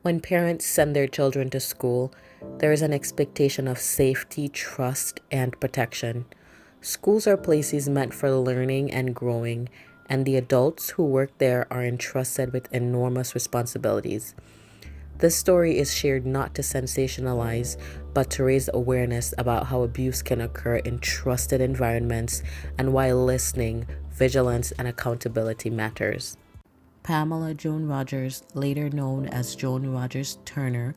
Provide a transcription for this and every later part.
When parents send their children to school, there is an expectation of safety, trust, and protection. Schools are places meant for learning and growing, and the adults who work there are entrusted with enormous responsibilities. This story is shared not to sensationalize, but to raise awareness about how abuse can occur in trusted environments and why listening, vigilance, and accountability matters. Pamela Joan Rogers, later known as Joan Rogers Turner,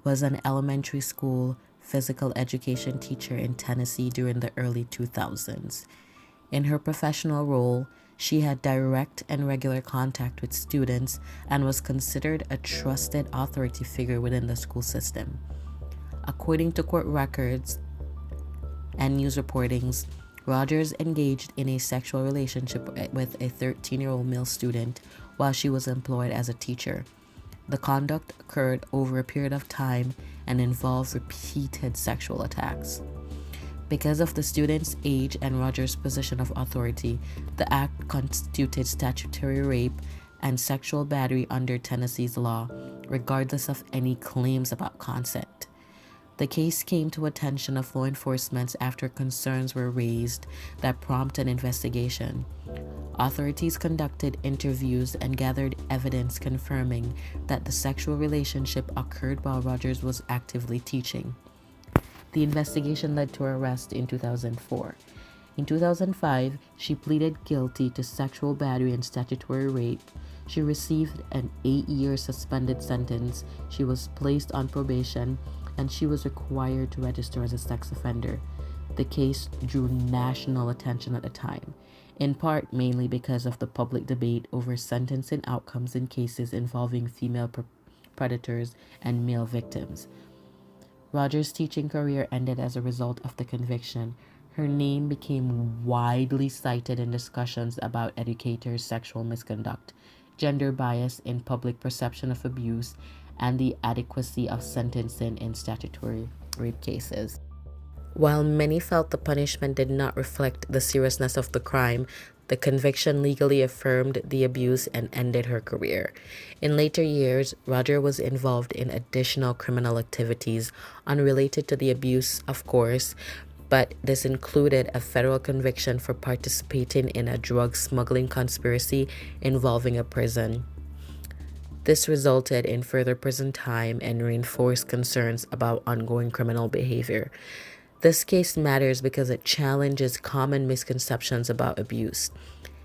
was an elementary school physical education teacher in Tennessee during the early 2000s. In her professional role, she had direct and regular contact with students and was considered a trusted authority figure within the school system. According to court records and news reportings, Rogers engaged in a sexual relationship with a 13-year-old male student while she was employed as a teacher. The conduct occurred over a period of time and involved repeated sexual attacks. Because of the student's age and Rogers' position of authority, the act constituted statutory rape and sexual battery under Tennessee's law, regardless of any claims about consent. The case came to attention of law enforcement after concerns were raised that prompted an investigation. Authorities conducted interviews and gathered evidence confirming that the sexual relationship occurred while Rogers was actively teaching. The investigation led to her arrest in 2004. In 2005, she pleaded guilty to sexual battery and statutory rape. She received an 8-year suspended sentence. She was placed on probation, and she was required to register as a sex offender. The case drew national attention at the time, in part mainly because of the public debate over sentencing outcomes in cases involving female predators and male victims. Rogers' teaching career ended as a result of the conviction. Her name became widely cited in discussions about educators' sexual misconduct, gender bias in public perception of abuse, and the adequacy of sentencing in statutory rape cases. While many felt the punishment did not reflect the seriousness of the crime, the conviction legally affirmed the abuse and ended her career. In later years, Roger was involved in additional criminal activities unrelated to the abuse, of course, but this included a federal conviction for participating in a drug smuggling conspiracy involving a prison. This resulted in further prison time and reinforced concerns about ongoing criminal behavior. This case matters because it challenges common misconceptions about abuse.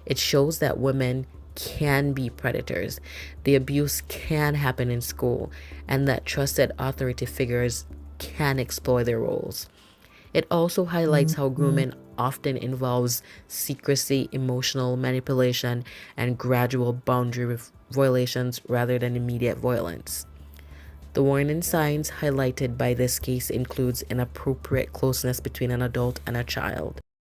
It shows that women can be predators, the abuse can happen in school, and that trusted authority figures can exploit their roles. It also highlights how grooming often involves secrecy, emotional manipulation, and gradual boundary violations rather than immediate violence. The warning signs highlighted by this case includes inappropriate closeness between an adult and a child,